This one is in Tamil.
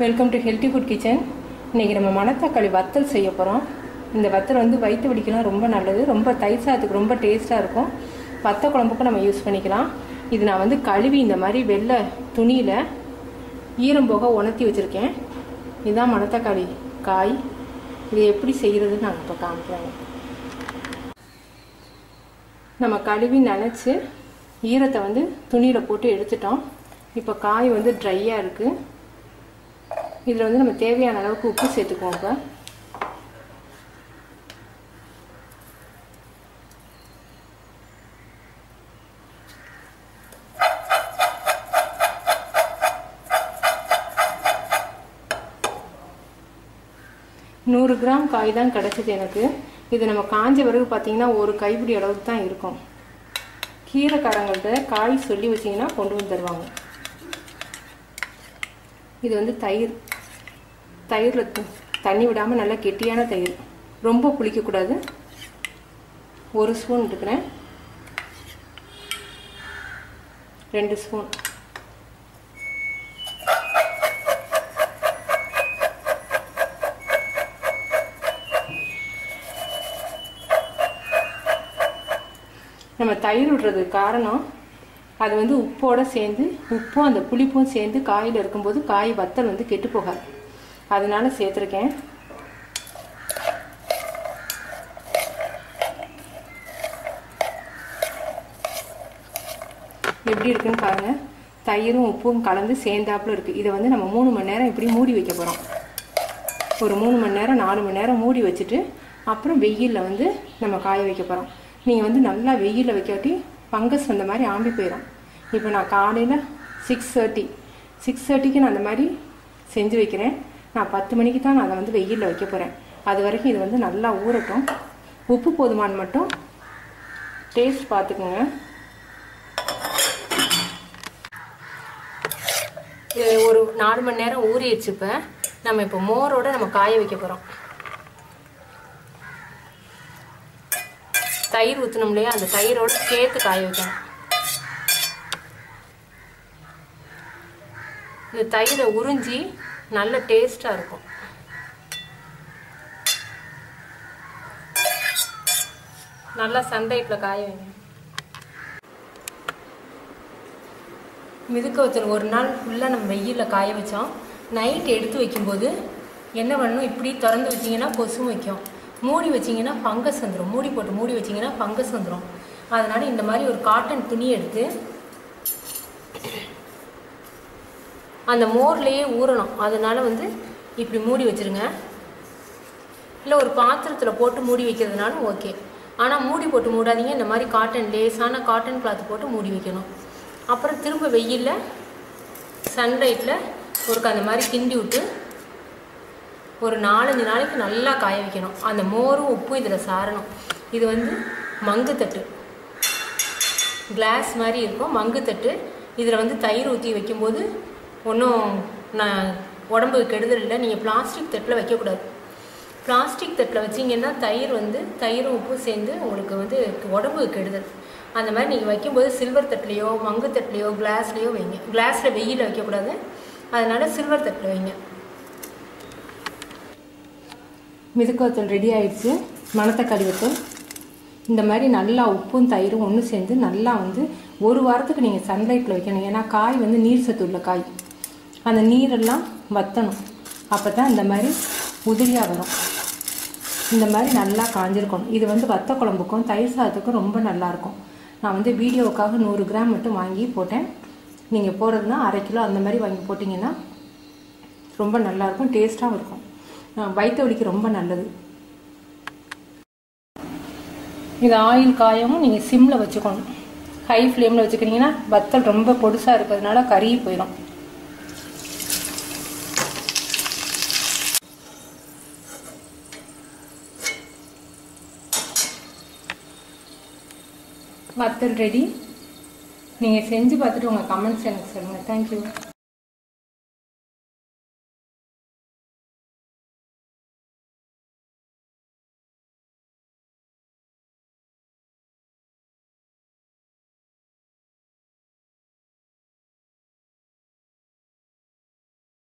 Welcome to healthy food kitchen. இன்றைக்கி நம்ம மணத்தக்காளி வத்தல் செய்ய போகிறோம். இந்த வத்தல் வந்து வயிற்று வலிக்கலாம் ரொம்ப நல்லது, ரொம்ப தயிர் சாதத்துக்கு ரொம்ப டேஸ்ட்டாக இருக்கும். வத்த குழம்புக்கும் நம்ம யூஸ் பண்ணிக்கலாம். இது நான் வந்து கழுவி இந்த மாதிரி வெள்ளை துணியில் ஈரம் போக உணர்த்தி வச்சுருக்கேன். இதுதான் மணத்தக்காளி காய். இது எப்படி செய்கிறதுன்னு நான் இப்போ காமிக்கிறேன். நம்ம கழுவி நனைச்சி ஈரத்தை வந்து துணியில் போட்டு எடுத்துட்டோம். இப்போ காய் வந்து ட்ரையாக இருக்குது. இதில் வந்து நம்ம தேவையான அளவுக்கு உப்பு சேர்த்துக்குவோம். இப்போ 100 கிராம் காய் தான் கிடச்சிது எனக்கு. இது நம்ம காஞ்ச பிறகு பார்த்திங்கன்னா ஒரு கைப்பிடி அளவுக்கு தான் இருக்கும். கீரைக்காரங்கள்ட்ட காய் சொல்லி வச்சிங்கன்னா கொண்டு வந்து தருவாங்க. இது வந்து தயிரில் தண்ணி விடாமல் நல்லா கெட்டியான தயிர், ரொம்ப புளிக்கக்கூடாது. 1 ஸ்பூன் எடுக்கிறேன், 2 ஸ்பூன். நம்ம தயிர் விடுறதுக்கு காரணம் அது வந்து உப்போடு சேர்ந்து, உப்பும் அந்த புளிப்பும் சேர்ந்து காயில் இருக்கும்போது காய் வத்தல் வந்து கெட்டு போகாது, அதனால சேர்த்துருக்கேன். எப்படி இருக்குன்னு பாருங்கள். தயிரும் உப்பும் கலந்து சேர்ந்தாப்புல இருக்குது. இதை வந்து நம்ம 3 மணி நேரம் இப்படி மூடி வைக்க போகிறோம். ஒரு 3 மணி நேரம் 4 மணி நேரம் மூடி வச்சுட்டு அப்புறம் வெயிலில் வந்து நம்ம காய வைக்க போகிறோம். நீங்கள் வந்து நல்லா வெயிலில் வைக்காட்டி ஃபங்கஸ் வந்த மாதிரி ஆம்பி போயிடும். இப்போ நான் காலையில் 6:30க்கு நான் அந்த மாதிரி செஞ்சு வைக்கிறேன். நான் 10 மணிக்கு தான் நான் அதை வந்து வெயிலில் வைக்க போகிறேன். அது வரைக்கும் இது வந்து நல்லா ஊறட்டும். உப்பு போதுமான மட்டும் டேஸ்ட் பார்த்துக்குங்க. இது ஒரு 4 மணி நேரம் ஊறிடுச்சு. இப்போ நம்ம இப்போ மோரோடு நம்ம காய வைக்க போகிறோம். தயிர் ஊற்றணும் இல்லையா, அந்த தயிரோடு சேர்த்து காய வைக்கணும். இந்த தயிரை உறிஞ்சி நல்ல டேஸ்டாக இருக்கும். நல்லா சன்லைட்டில் காய வைங்க. மிதுக்க வச்சல் ஒரு நாள் ஃபுல்லாக நம்ம வெயிலில் காய வச்சோம். நைட் எடுத்து வைக்கும்போது என்ன பண்ணணும், இப்படி திறந்து வச்சிங்கன்னா கொசு வைக்கும், மூடி வச்சிங்கன்னா ஃபங்கஸ் வந்துடும். மூடி வச்சிங்கன்னா ஃபங்கஸ் வந்துடும். அதனால் இந்த மாதிரி ஒரு காட்டன் துணி எடுத்து அந்த மோர்லேயே ஊறணும். அதனால் வந்து இப்படி மூடி வச்சுருங்க. இல்லை ஒரு பாத்திரத்தில் போட்டு மூடி வைக்கிறதுனாலும் ஓகே. ஆனால் மூடி போட்டு மூடாதீங்க. இந்த மாதிரி காட்டன், லேசான காட்டன் கிளாத் போட்டு மூடி வைக்கணும். அப்புறம் திரும்ப வெயிலில் சன்லைட்டில் அந்த மாதிரி கிண்டி விட்டு ஒரு 4-5 நாளைக்கு நல்லா காய வைக்கணும். அந்த மோரும் உப்பும் இதில் சாரணும். இது வந்து மங்குத்தட்டு, கிளாஸ் மாதிரி இருக்கும் மங்குத்தட்டு. இதில் வந்து தயிர் ஊற்றி வைக்கும்போது ஒன்றும் உடம்புக்கு கெடுதல் இல்லை. நீங்கள் பிளாஸ்டிக் தட்டில் வைக்கக்கூடாது. பிளாஸ்டிக் தட்டில் வச்சிங்கன்னா தயிரும் உப்பும் சேர்ந்து உங்களுக்கு வந்து உடம்புக்கு கெடுதல். அந்த மாதிரி நீங்கள் வைக்கும்போது சில்வர் தட்டுலேயோ மங்கு தட்டுலேயோ கிளாஸ்லேயோ வைங்க. கிளாஸில் வெயிலில் வைக்கக்கூடாது, அதனால் சில்வர் தட்டில் வைங்க. மிதுக்கு வத்தல் ரெடி ஆயிடுச்சு. மணத்தக்காளி வத்தல் இந்த மாதிரி நல்லா உப்பும் தயிரும் ஒன்று சேர்ந்து நல்லா வந்து 1 வாரத்துக்கு நீங்கள் சன்லைட்டில் வைக்கணும். ஏன்னா காய் வந்து நீர் சத்து உள்ள காய், அந்த நீரெல்லாம் வற்றணும். அப்போ தான் இந்த மாதிரி உதிரியாக வரும். இந்த மாதிரி நல்லா காஞ்சிருக்கணும். இது வந்து வத்த குழம்புக்கும் தயிர் சாதத்துக்கும் ரொம்ப நல்லாயிருக்கும். நான் வந்து வீடியோவுக்காக 100 கிராம் மட்டும் வாங்கி போட்டேன். நீங்கள் போடுறதுனா 1/2 கிலோ அந்த மாதிரி வாங்கி போட்டிங்கன்னா ரொம்ப நல்லாயிருக்கும், டேஸ்ட்டாகவும் இருக்கும். வயிற்று வலிக்கு ரொம்ப நல்லது. இது ஆயில் காயவும் நீங்கள் சிம்மில் வச்சுக்கணும். ஹை ஃப்ளேமில் வச்சுக்கிட்டிங்கன்னா வத்தல் ரொம்ப பொடுசாக இருக்கிறதுனால கருகி போயிடும். வத்தல் ரெடி. நீங்கள் செஞ்சு பார்த்துட்டு உங்கள் கமெண்ட்ஸ் எனக்கு சொல்லுங்கள். தேங்க்யூ.